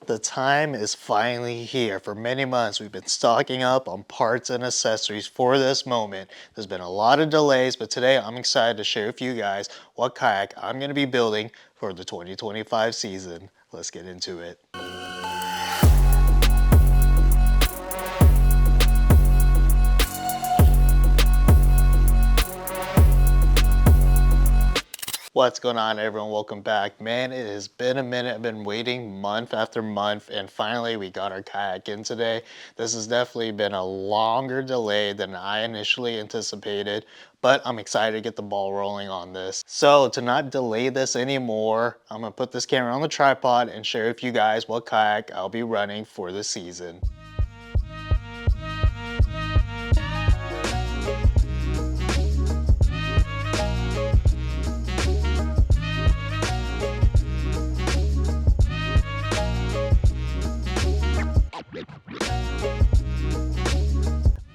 The time is finally here. For many months, we've been stocking up on parts and accessories for this moment. There's been a lot of delays, but today I'm excited to share with you guys what kayak I'm going to be building for the 2025 season. Let's get into it. What's going on, everyone? Welcome back. Man, it has been a minute. I've been waiting month after month, and finally we got our kayak in today. This has definitely been a longer delay than I initially anticipated, but I'm excited to get the ball rolling on this. So to not delay this anymore, I'm gonna put this camera on the tripod and share with you guys what kayak I'll be running for the season.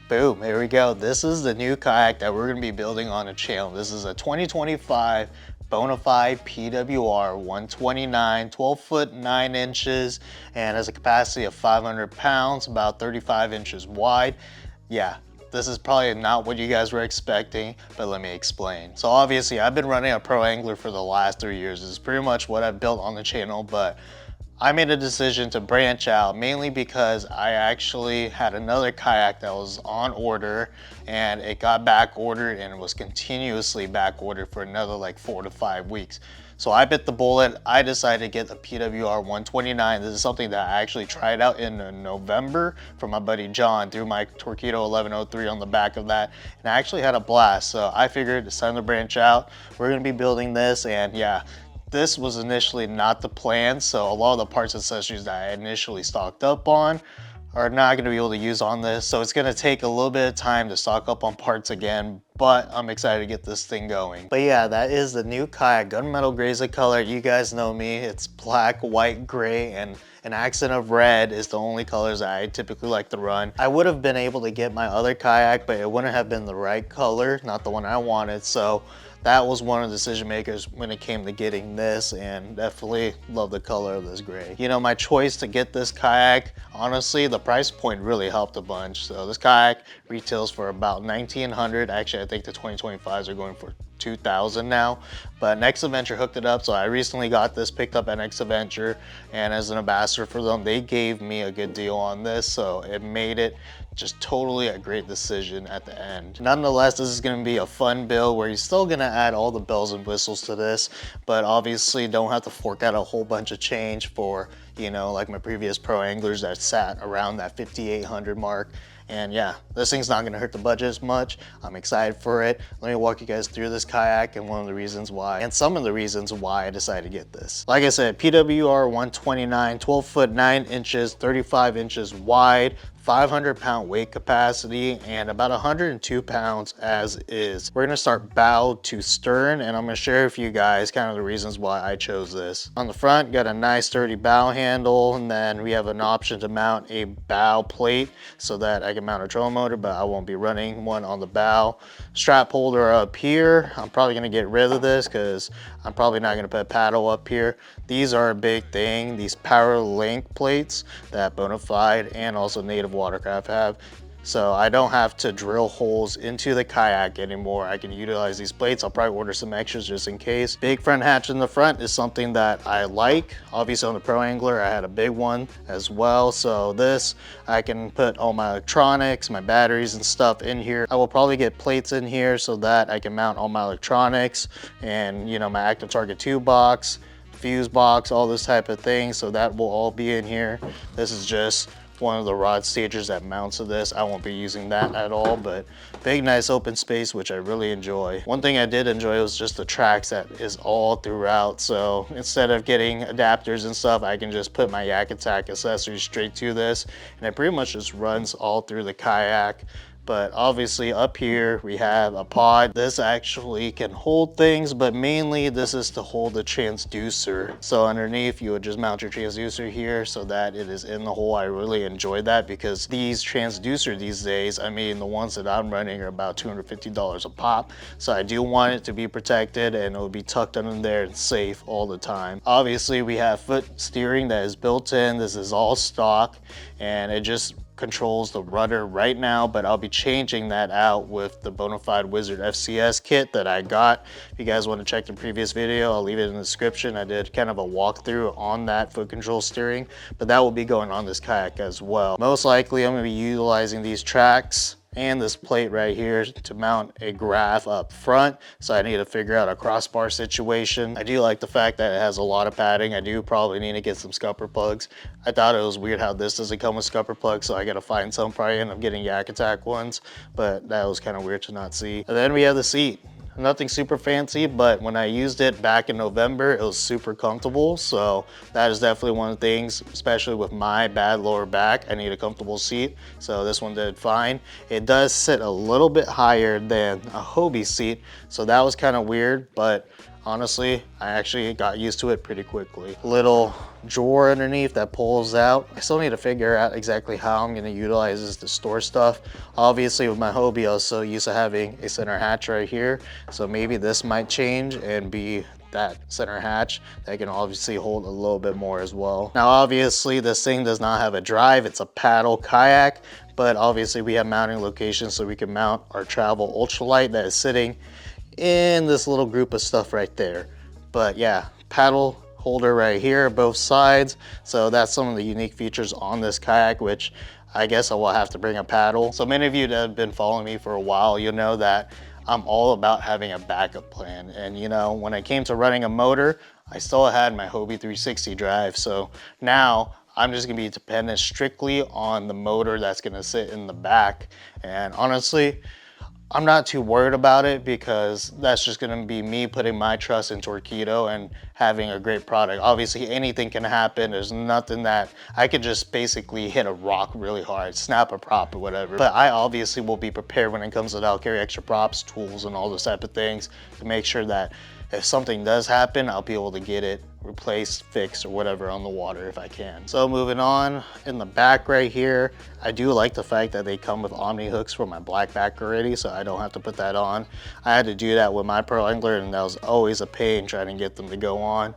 Boom, here we go. This is the new kayak that we're gonna be building on the channel. This is a 2025 Bonafide PWR 129, 12 foot 9 inches, and has a capacity of 500 pounds, about 35 inches wide. Yeah, this is probably not what you guys were expecting, but let me explain. So obviously I've been running a pro angler for the last 3 years. This is pretty much what I've built on the channel, but I made a decision to branch out mainly because I actually had another kayak that was on order and it got back ordered and it was continuously back ordered for another like 4 to 5 weeks. So I bit the bullet. I decided to get the PWR 129. This is something that I actually tried out in November from my buddy John through my Torpedo 1103 on the back of that, and I actually had a blast. So I figured it's time to branch out. We're gonna be building this, and yeah, this was initially not the plan, so a lot of the parts and accessories that I initially stocked up on are not going to be able to use on this. So it's going to take a little bit of time to stock up on parts again, but I'm excited to get this thing going. But yeah, that is the new kayak. Gunmetal gray is the color. You guys know me. It's black, white, gray, and an accent of red is the only colors that I typically like to run. I would have been able to get my other kayak, but it wouldn't have been the right color, not the one I wanted. So that was one of the decision makers when it came to getting this, and definitely love the color of this gray. You know, my choice to get this kayak, honestly, the price point really helped a bunch. So this kayak retails for about $1,900. Actually, I think the 2025s are going for $2,000 now, but Next Adventure hooked it up. So I recently got this picked up at Next Adventure, and as an ambassador for them, they gave me a good deal on this, so it made it just totally a great decision at the end. Nonetheless, this is going to be a fun build where you're still going to add all the bells and whistles to this, but obviously don't have to fork out a whole bunch of change for, you know, like my previous pro anglers that sat around that 5,800 mark. And yeah, this thing's not gonna hurt the budget as much. I'm excited for it. Let me walk you guys through this kayak and one of the reasons why, and some of the reasons why I decided to get this. Like I said, PWR 129, 12 foot 9 inches, 35 inches wide, 500 pound weight capacity, and about 102 pounds as is. We're gonna start bow to stern, and I'm gonna share with you guys kind of the reasons why I chose this. On the front, got a nice sturdy bow handle, and then we have an option to mount a bow plate so that I can mount a trolling motor, but I won't be running one on the bow. Strap holder up here. I'm probably gonna get rid of this because I'm probably not gonna put a paddle up here. These are a big thing, these power link plates that Bonafide and also Native Watercraft have. So I don't have to drill holes into the kayak anymore. I can utilize these plates. I'll probably order some extras just in case. Big front hatch in the front is something that I like. Obviously on the Pro Angler, I had a big one as well. So this, I can put all my electronics, my batteries and stuff in here. I will probably get plates in here so that I can mount all my electronics and, you know, my active target 2 box, fuse box, all this type of thing. So that will all be in here. This is just one of the rod stagers that mounts to this. I won't be using that at all, but big nice open space, which I really enjoy. One thing I did enjoy was just the tracks that is all throughout. So instead of getting adapters and stuff, I can just put my Yak Attack accessories straight to this, and it pretty much just runs all through the kayak. But obviously up here we have a pod. This actually can hold things, but mainly this is to hold the transducer. So underneath you would just mount your transducer here so that it is in the hole. I really enjoyed that because these transducer these days, I mean the ones that I'm running are about $250 a pop. So I do want it to be protected and it will be tucked under there and safe all the time. Obviously we have foot steering that is built in. This is all stock and it just controls the rudder right now, but I'll be changing that out with the Bonafide Wizard FCS kit that I got. If you guys want to check the previous video, I'll leave it in the description. I did kind of a walkthrough on that foot control steering, but that will be going on this kayak as well. Most likely I'm going to be utilizing these tracks and this plate right here to mount a graph up front, so I need to figure out a crossbar situation. I do like the fact that it has a lot of padding. I do probably need to get some scupper plugs. I thought it was weird how this doesn't come with scupper plugs, so I gotta find some. Probably end up getting Yak Attack ones, but that was kind of weird to not see. And then we have the seat. Nothing super fancy, but when I used it back in November, it was super comfortable. So that is definitely one of the things, especially with my bad lower back, I need a comfortable seat. So this one did fine. It does sit a little bit higher than a Hobie seat, so that was kind of weird, but honestly, I actually got used to it pretty quickly. Little drawer underneath that pulls out. I still need to figure out exactly how I'm gonna utilize this to store stuff. Obviously with my Hobie, I was so used to having a center hatch right here. So maybe this might change and be that center hatch that can obviously hold a little bit more as well. Now obviously this thing does not have a drive, it's a paddle kayak, but obviously we have mounting locations so we can mount our travel ultralight that is sitting in this little group of stuff right there. But yeah, paddle holder right here, both sides. So that's some of the unique features on this kayak, which I guess I will have to bring a paddle. So many of you that have been following me for a while, you'll know that I'm all about having a backup plan. And you know, when it came to running a motor, I still had my Hobie 360 drive. So now I'm just gonna be dependent strictly on the motor that's gonna sit in the back. And honestly, I'm not too worried about it because that's just gonna be me putting my trust in Torqeedo and having a great product. Obviously anything can happen. There's nothing that I could just basically hit a rock really hard, snap a prop or whatever. But I obviously will be prepared when it comes to that. I'll carry extra props, tools, and all those type of things to make sure that if something does happen, I'll be able to get it replaced, fixed, or whatever on the water if I can. So moving on, in the back right here, I do like the fact that they come with Omni hooks for my black back already, so I don't have to put that on. I had to do that with my Pearl Angler, and that was always a pain trying to get them to go on.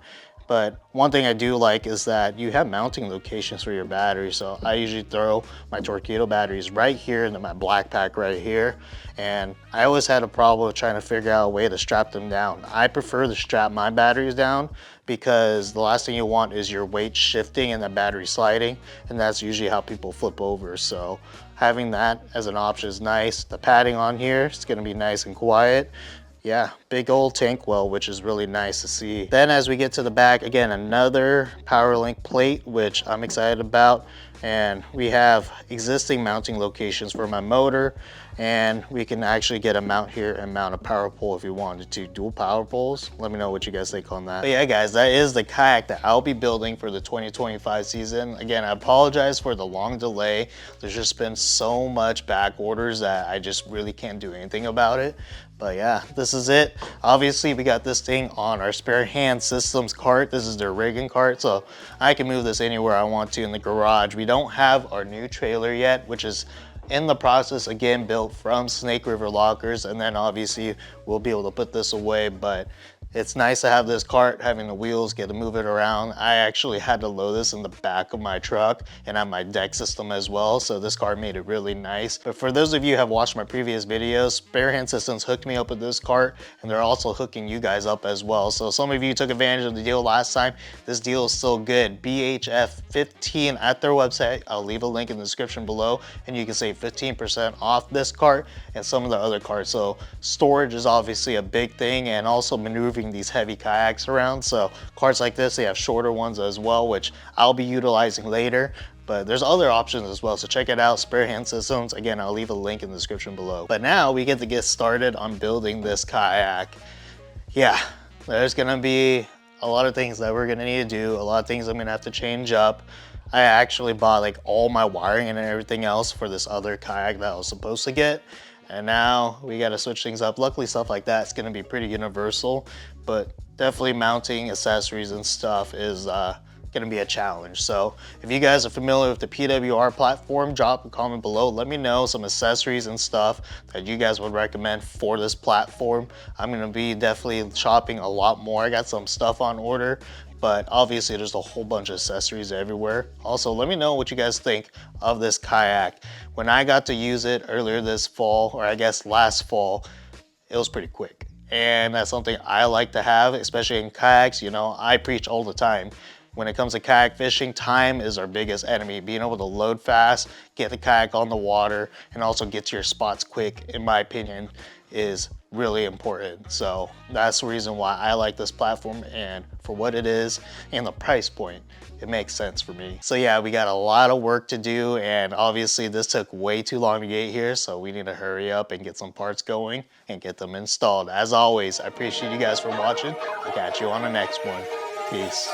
But one thing I do like is that you have mounting locations for your batteries. So I usually throw my Torqeedo batteries right here into my black pack right here. And I always had a problem with trying to figure out a way to strap them down. I prefer to strap my batteries down because the last thing you want is your weight shifting and the battery sliding. And that's usually how people flip over. So having that as an option is nice. The padding on here is gonna be nice and quiet. Yeah, big old tank well, which is really nice to see. Then as we get to the back, again, another PowerLink plate, which I'm excited about. And we have existing mounting locations for my motor, and we can actually get a mount here and mount a power pole if you wanted to. Dual power poles. Let me know what you guys think on that. But yeah, guys, that is the kayak that I'll be building for the 2025 season. Again, I apologize for the long delay. There's just been so much back orders that I just really can't do anything about it. But yeah, this is it. Obviously, we got this thing on our SPAREHAND Systems cart. This is their rigging cart, so I can move this anywhere I want to in the garage. We don't have our new trailer yet, which is in the process, again, built from Snake River Lockers, and then obviously we'll be able to put this away. But it's nice to have this cart, having the wheels, get to move it around. I actually had to load this in the back of my truck and have my deck system as well, so this cart made it really nice. But for those of you who have watched my previous videos, SPAREHAND Systems hooked me up with this cart, and they're also hooking you guys up as well. So some of you took advantage of the deal last time. This deal is still good. BHF 15 at their website. I'll leave a link in the description below, and you can save 15% off this cart and some of the other carts. So storage is obviously a big thing, and also maneuvering these heavy kayaks around. So carts like this, they have shorter ones as well, which I'll be utilizing later. But there's other options as well, so check it out. SPAREHAND Systems. Again, I'll leave a link in the description below. But now we get to get started on building this kayak. Yeah, there's gonna be a lot of things that we're gonna need to do, a lot of things I'm gonna have to change up. I actually bought like all my wiring and everything else for this other kayak that I was supposed to get. And now we got to switch things up. Luckily, stuff like that is going to be pretty universal, but definitely mounting accessories and stuff is going to be a challenge. So if you guys are familiar with the PWR platform, drop a comment below. Let me know some accessories and stuff that you guys would recommend for this platform. I'm going to be definitely shopping a lot more. I got some stuff on order, but obviously there's a whole bunch of accessories everywhere. Also, let me know what you guys think of this kayak. When I got to use it earlier this fall, or I guess last fall, it was pretty quick. And that's something I like to have, especially in kayaks. You know, I preach all the time. When it comes to kayak fishing, time is our biggest enemy. Being able to load fast, get the kayak on the water, and also get to your spots quick, in my opinion, is really important. So that's the reason why I like this platform, and for what it is and the price point, it makes sense for me. So yeah, we got a lot of work to do, and obviously this took way too long to get here, so we need to hurry up and get some parts going and get them installed. As always, I appreciate you guys for watching. I'll catch you on the next one. Peace.